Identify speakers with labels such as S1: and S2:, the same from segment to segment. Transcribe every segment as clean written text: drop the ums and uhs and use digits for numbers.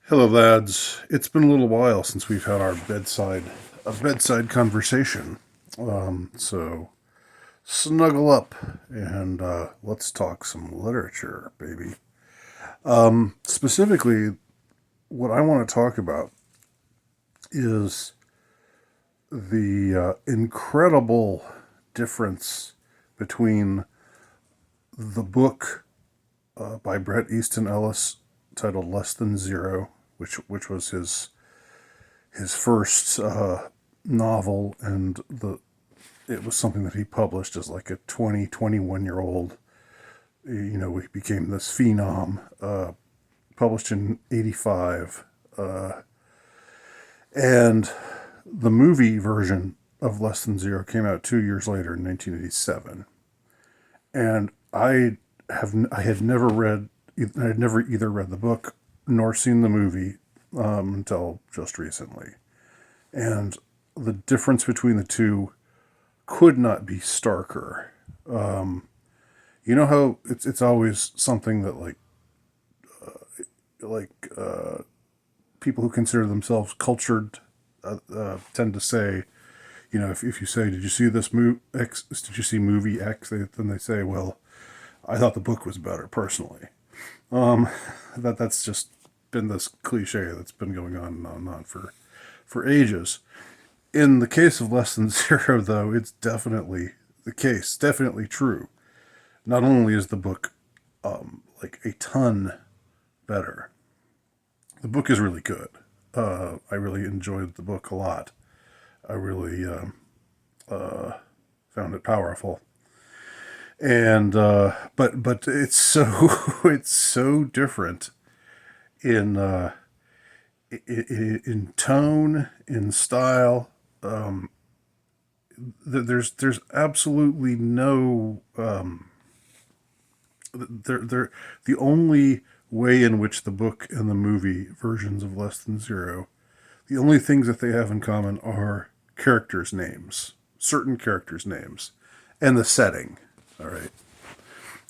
S1: Hello, lads. It's been a little while since we've had our bedside conversation. So snuggle up and let's talk some literature, baby. Specifically, what I want to talk about is the incredible difference between the book by Bret Easton Ellis titled "Less Than Zero," which was his first novel, and the it was something that he published as like a 21 year old. He became this phenom. Published in '85, and the movie version of Less Than Zero came out 2 years later in 1987. And I had never read I had never either read the book nor seen the movie until just recently. And the difference between the two could not be starker. You know how it's always something that like people who consider themselves cultured tend to say, if you say, "Did you see this movie X? Did you see movie X?" Then they say, "Well, I thought the book was better personally." Um, that's just been this cliche that's been going on for ages. In the case of Less Than Zero, though, it's definitely the case, definitely true. Not only is the book like a ton better, the book is really good. I really enjoyed the book a lot. I really found it powerful, and but it's so it's so different in in tone, in style. There's absolutely no there the only way in which the book and the movie versions of Less Than Zero, the only things that they have in common are characters' names, certain characters' names, and the setting. All right.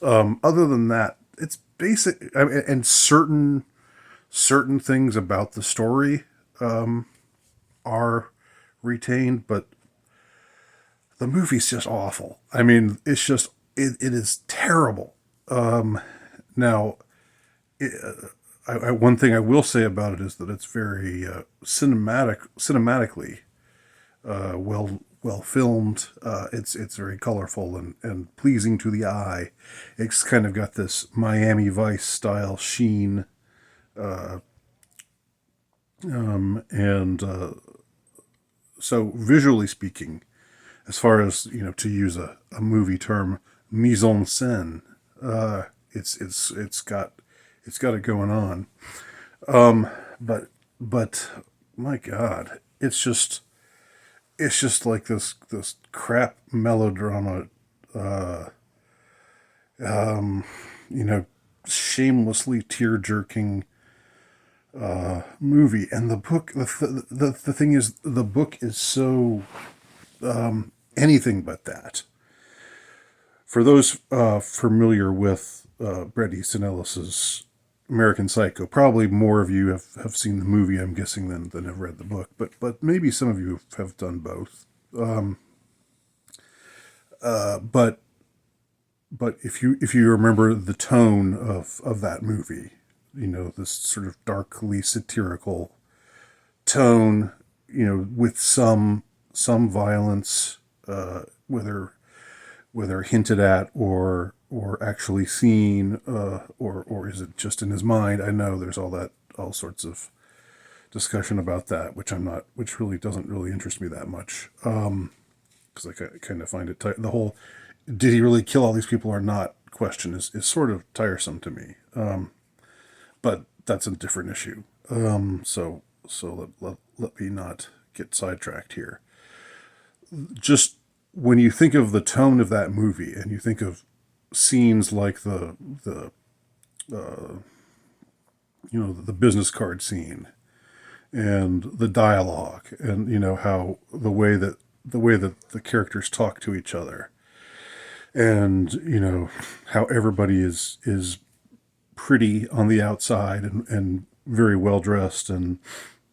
S1: Other than that, it's basic. I mean, and certain things about the story are retained, but the movie's just awful. I mean, it is terrible. Now, one thing I will say about it is that it's very cinematically well filmed. It's very colorful and pleasing to the eye. It's kind of got this Miami Vice style sheen, and so visually speaking, as far as to use a movie term, mise en scène, it's got it going on. But my God, it's just like this crap melodrama, you know, shamelessly tear jerking movie. And the book, the thing is, the book is so anything but that. For those familiar with Bret Easton Ellis's American Psycho, probably more of you have seen the movie, I'm guessing, than have read the book. But maybe some of you have done both. But if you remember the tone of that movie, this sort of darkly satirical tone, with some violence, whether hinted at or actually seen, or is it just in his mind? I know there's all sorts of discussion about that, which really doesn't really interest me that much, because I kind of find it the whole "did he really kill all these people or not" question is sort of tiresome to me. But that's a different issue. So let me not get sidetracked here. Just when you think of the tone of that movie and you think of scenes like the business card scene and the dialogue, and how the way that the characters talk to each other, and how everybody is pretty on the outside, and very well dressed, and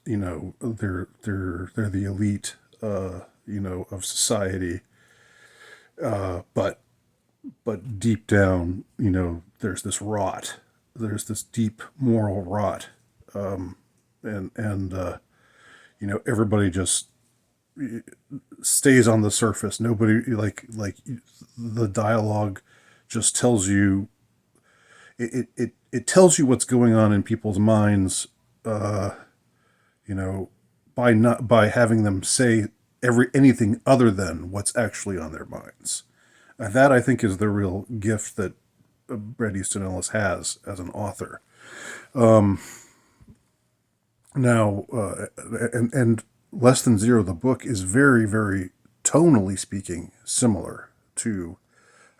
S1: they're the elite, of society. But deep down, there's this rot. There's this deep moral rot, and everybody just stays on the surface. Nobody like the dialogue just tells you it tells you what's going on in people's minds. You know, by having them say anything other than what's actually on their minds. That I think is the real gift that Bret Easton Ellis has as an author. Now, and Less Than Zero, the book, is very, very tonally speaking similar to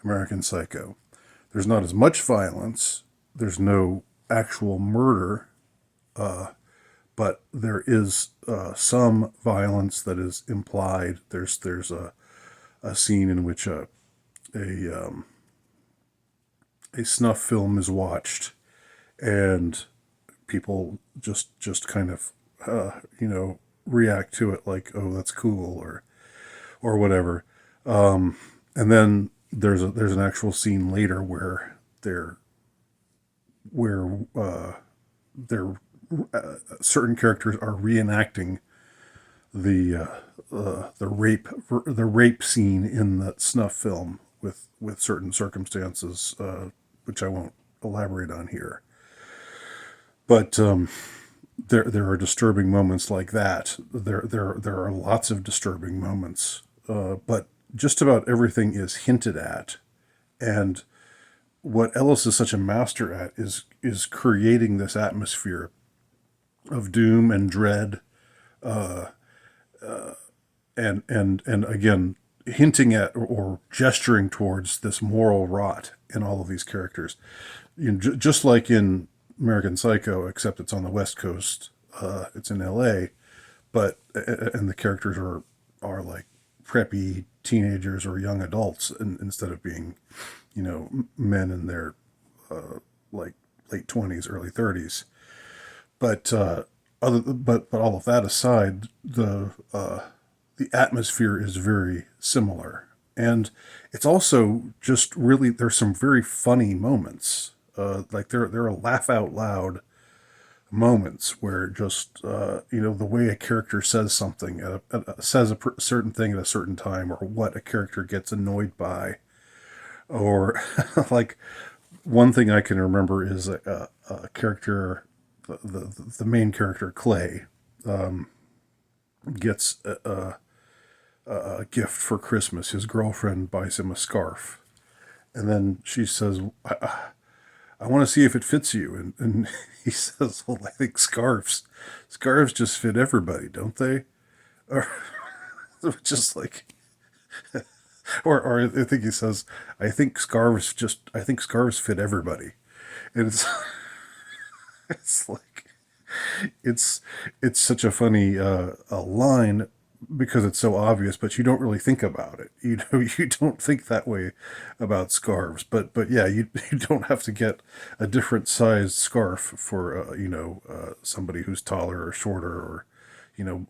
S1: American Psycho. There's not as much violence. There's no actual murder, but there is some violence that is implied. There's a scene in which a a snuff film is watched, and people just kind of react to it like, oh, that's cool, or whatever. And then there's an actual scene later where where they're certain characters are reenacting the the rape scene in that snuff film with certain circumstances, which I won't elaborate on here. But there are disturbing moments like that. There are lots of disturbing moments, but just about everything is hinted at, and what Ellis is such a master at is creating this atmosphere of doom and dread, and again hinting at or gesturing towards this moral rot in all of these characters. Just like in American Psycho, except it's on the West Coast. It's in L.A., but and the characters are like preppy teenagers or young adults, instead of being, men in their like late 20s, early 30s. But but all of that aside, the atmosphere is very similar, and it's also just really, there's some very funny moments. Like there are laugh out loud moments where just the way a character says something, says certain thing at a certain time, or what a character gets annoyed by, or like one thing I can remember is a character, the main character Clay, gets a gift for Christmas. His girlfriend buys him a scarf, and then she says, I want to see if it fits you. And he says, well, I think scarves just fit everybody, don't they? Or just like, or I think he says, I think scarves fit everybody. And it's, it's like, it's, it's such a funny a line, because it's so obvious, but you don't really think about it. You don't think that way about scarves. But yeah, you don't have to get a different sized scarf for somebody who's taller or shorter, or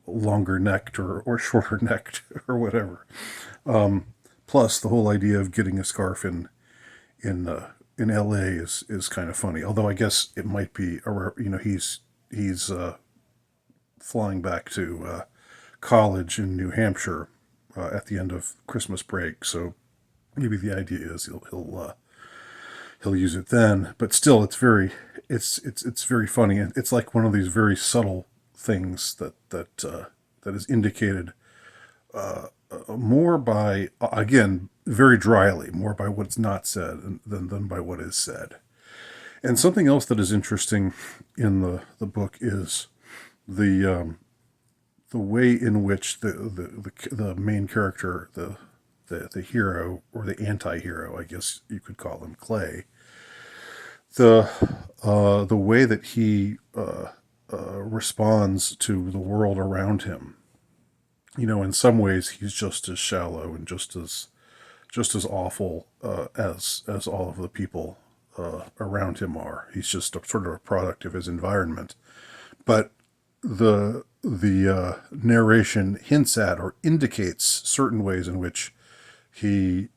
S1: longer necked or shorter necked or whatever. Plus, the whole idea of getting a scarf in L.A. is kind of funny. Although I guess it might be, he's flying back to college in New Hampshire at the end of Christmas break. So maybe the idea is he'll use it then. But still, it's very funny, and it's like one of these very subtle things that is indicated more by, again, very dryly, more by what's not said than by what is said. And something else that is interesting in the book is the way in which the main character, the hero, or the anti-hero, I guess you could call him, Clay, the way that he responds to the world around him. In some ways he's just as shallow and just as awful as all of the people around him are. He's just a sort of a product of his environment. But the narration hints at or indicates certain ways in which he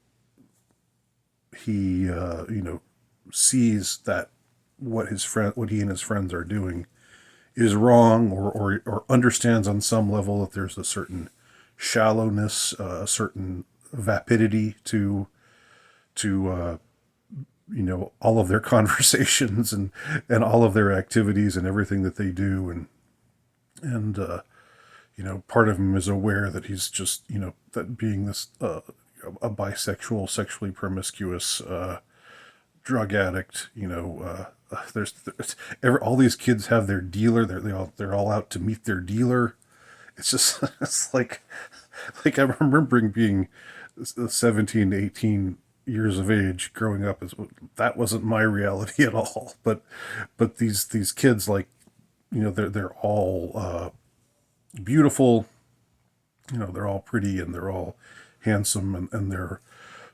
S1: sees that what he and his friends are doing is wrong, or understands on some level that there's a certain shallowness, a certain vapidity to all of their conversations and all of their activities and everything that they do, and part of him is aware that he's just that being this a bisexual, sexually promiscuous drug addict. All these kids have their dealer. They're all out to meet their dealer. It's just it's I'm remembering being 17 to 18 years of age growing up. That wasn't my reality at all. But these kids, they're all beautiful. They're all pretty and they're all handsome, and they're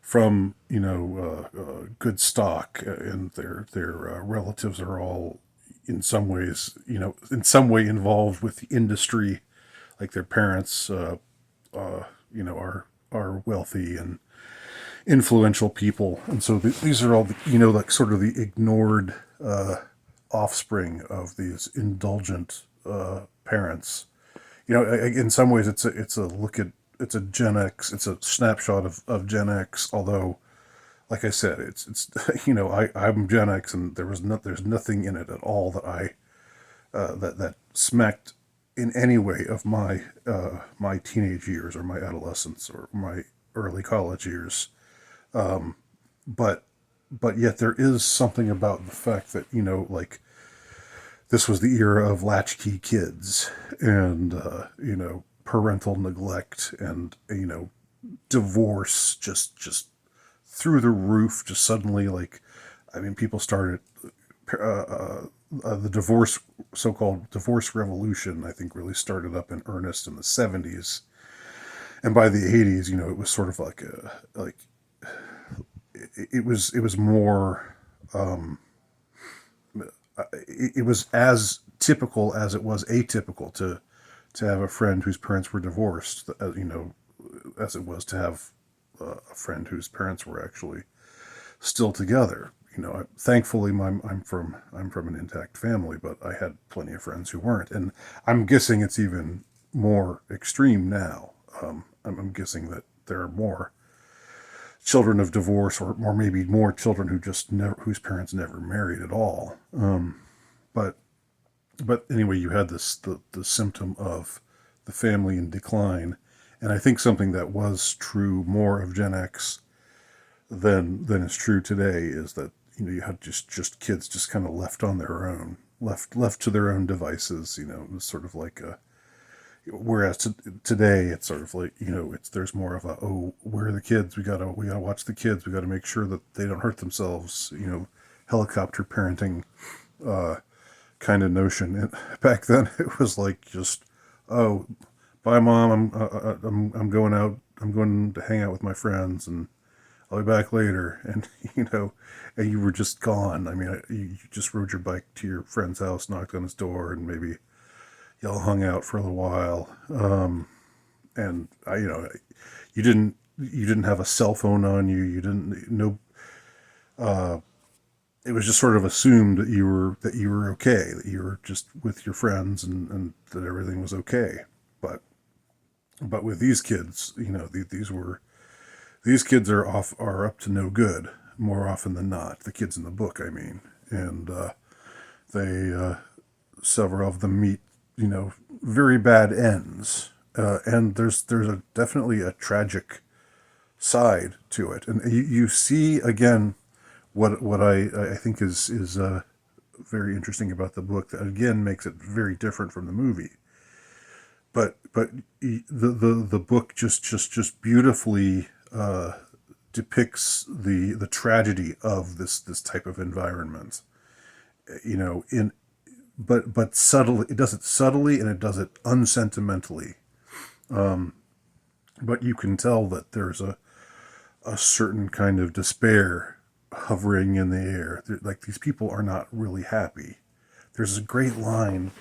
S1: from good stock, and their relatives are all in some ways in some way involved with the industry, like their parents are wealthy and influential people, and so these are all like sort of the ignored offspring of these indulgent parents. In some ways it's a Gen X. It's a snapshot of Gen X. Although, like I said, it's I'm Gen X, and there's nothing in it at all that that smacked in any way of my teenage years or my adolescence or my early college years. But yet there is something about the fact that this was the era of latchkey kids, and parental neglect, and divorce just through the roof. Just suddenly, people started the so-called divorce revolution, I think, really started up in earnest in the 70s, and by the 80s, it was sort of it was more. It was as typical as it was atypical to have a friend whose parents were divorced, as it was to have a friend whose parents were actually still together. Thankfully, I'm from an intact family, but I had plenty of friends who weren't, and I'm guessing it's even more extreme now. I'm guessing that there are more children of divorce, or maybe more children whose parents never married at all. But anyway, you had the symptom of the family in decline, and I think something that was true more of Gen X than is true today is that you had just kids just kind of left on their own, left to their own devices. It was sort of like a. Whereas today it's sort of there's more of a, oh, where are the kids? We gotta watch the kids. We gotta make sure that they don't hurt themselves. Helicopter parenting kind of notion. And back then it was just, oh, bye mom, I'm going out. I'm going to hang out with my friends, and I'll be back later. And and you were just gone. I mean, you just rode your bike to your friend's house, knocked on his door, and maybe y'all hung out for a little while, and you didn't have a cell phone on you. You didn't know. It was just sort of assumed that you were okay, that you were just with your friends, and that everything was okay. But with these kids, these kids are up to no good more often than not. The kids in the book, I mean, and several of them meet very bad ends, and there's definitely a tragic side to it, and you see again what I think is very interesting about the book, that again makes it very different from the movie. But the book just beautifully depicts the tragedy of this type of environment. But subtly, it does it subtly, and it does it unsentimentally. But you can tell that there's a certain kind of despair hovering in the air. Like these people are not really happy. There's a great line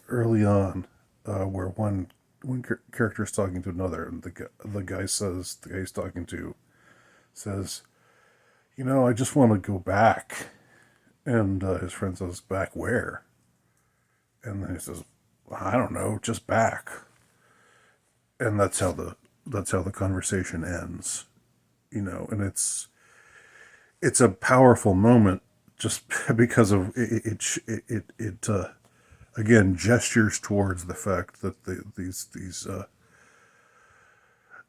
S1: early on where one character is talking to another, and the guy says, the guy he's talking to says, I just want to go back. And his friend says, back where? And then he says, I don't know, just back. And that's how the conversation ends. And it's a powerful moment just because of it again gestures towards the fact that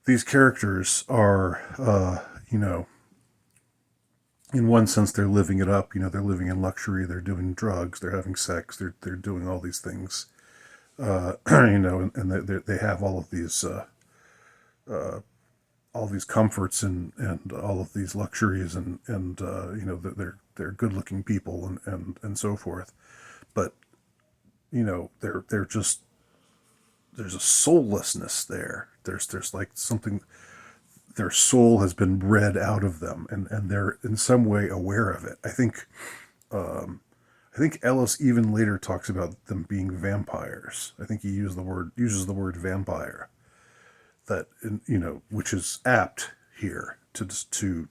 S1: these characters are in one sense they're living it up. They're living in luxury, they're doing drugs, they're having sex, they're doing all these things, and they have all these comforts and all of these luxuries, and they're good looking people, and so forth. But they're just, there's a soullessness there. There's like something, their soul has been bred out of them, and they're in some way aware of it. I think Ellis even later talks about them being vampires. I think he uses the word vampire, that which is apt here to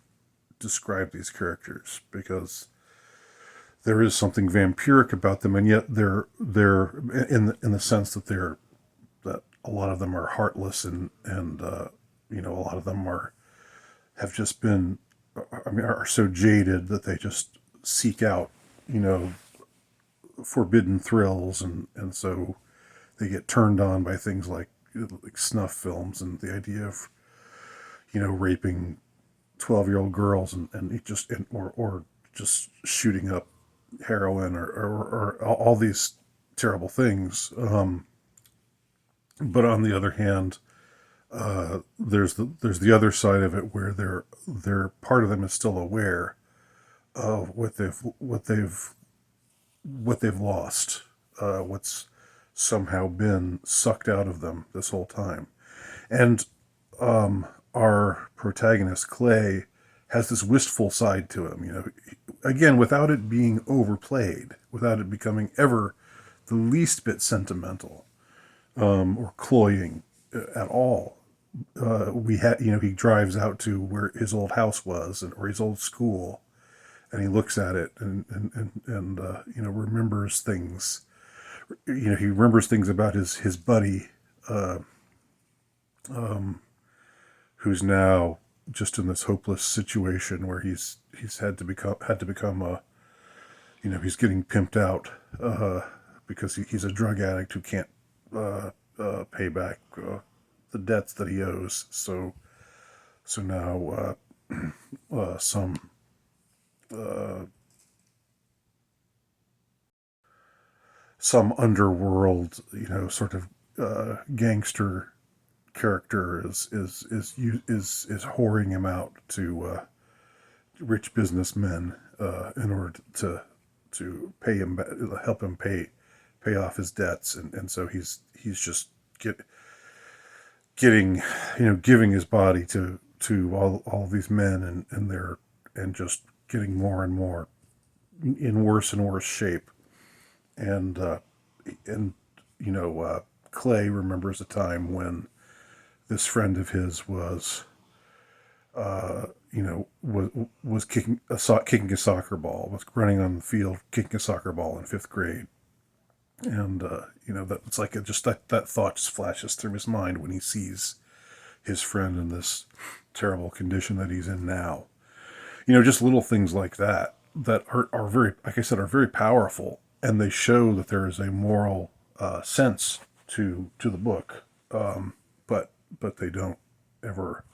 S1: describe these characters, because there is something vampiric about them, and yet they're in the sense that that a lot of them are heartless, and a lot of them have just been, are so jaded that they just seek out forbidden thrills, and so they get turned on by things like snuff films and the idea of raping 12-year-old girls, and or just shooting up heroin, or all these terrible things. But on the other hand, there's the other side of it, where they're part of them is still aware of what they've lost, what's somehow been sucked out of them this whole time. And our protagonist Clay has this wistful side to him, again, without it being overplayed, without it becoming ever the least bit sentimental, or cloying at all. He drives out to where his old house was, or his old school, and he looks at it and remembers things. He remembers things about his buddy, who's now just in this hopeless situation where he's had to become a, he's getting pimped out, because he's a drug addict who can't pay back the debts that he owes. So now some underworld, sort of gangster character is whoring him out to rich businessmen, in order to pay him, help him pay off his debts, and so he's just giving his body to all these men, and just getting more and more in worse and worse shape. And Clay remembers a time when this friend of his was kicking a soccer ball, was running on the field kicking a soccer ball in 5th grade. And that it's like that thought just flashes through his mind when he sees his friend in this terrible condition that he's in now. Just little things like that are very, like I said, are very powerful, and they show that there is a moral sense to the book, but they don't ever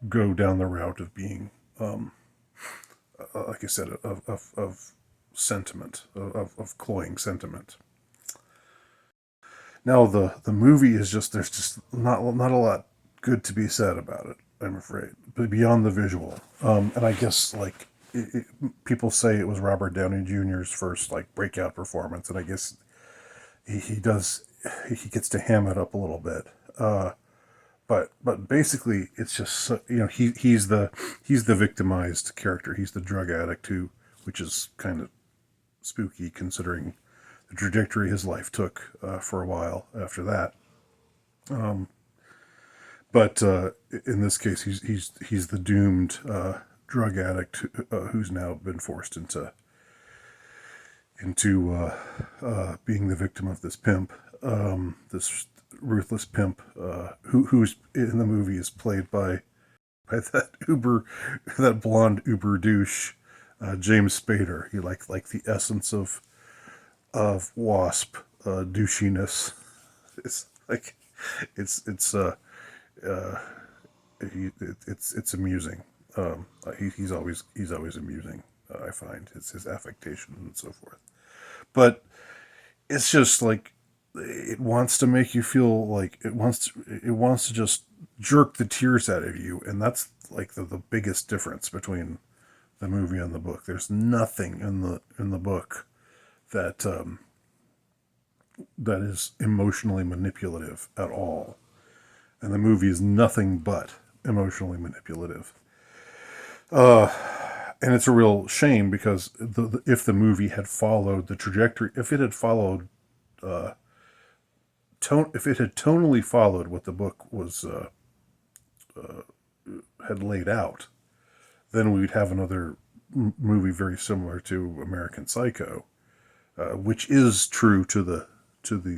S1: go down the route of being, like I said, of sentiment, of cloying sentiment. Now the movie is just, there's just not a lot good to be said about it, I'm afraid, but beyond the visual. And I guess people say it was Robert Downey Jr.'s first breakout performance, and I guess he gets to ham it up a little bit. but basically it's just he's the victimized character. He's the drug addict who, which is kind of spooky considering the trajectory his life took for a while after that. But in this case, he's the doomed drug addict who's now been forced into being the victim of this pimp, this ruthless pimp, who's in the movie is played by that blonde uber douche, James Spader. He like the essence of wasp douchiness. It's like it's uh, it's amusing. He's always amusing. I find it's his affectation and so forth. But it's just like it wants to make you feel like it wants to just jerk the tears out of you, and that's like the biggest difference between the movie and the book. There's nothing in the book that that is emotionally manipulative at all, and the movie is nothing but emotionally manipulative. And it's a real shame because if the movie had followed the trajectory, if it had followed if it had tonally followed what the book was had laid out, then we'd have another movie very similar to American Psycho, which is true to the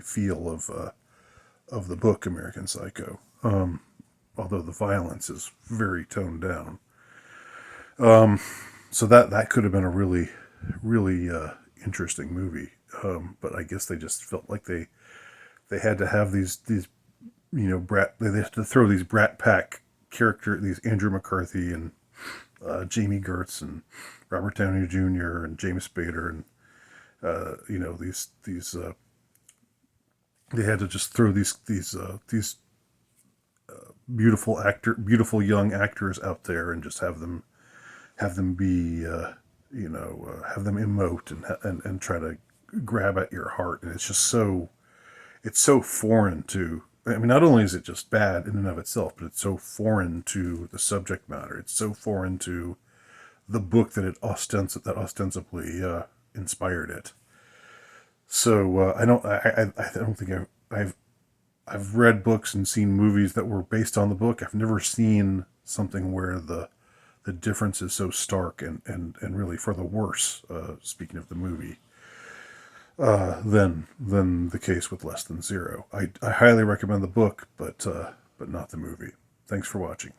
S1: feel of the book American Psycho, although the violence is very toned down. So that could have been a really interesting movie, but I guess they just felt like they had to have these they had to throw these Brat Pack these Andrew McCarthy and Jamie Gertz and Robert Downey Jr. and James Spader and these they had to just throw these beautiful young actors out there and just have them be have them emote and try to grab at your heart, and it's so foreign to. I mean, not only is it just bad in and of itself, but it's so foreign to the subject matter. It's so foreign to the book that ostensibly inspired it. So I don't think I've read books and seen movies that were based on the book. I've never seen something where the difference is so stark and really for the worse. Speaking of the movie, than the case with Less Than Zero. I highly recommend the book, but not the movie. Thanks for watching.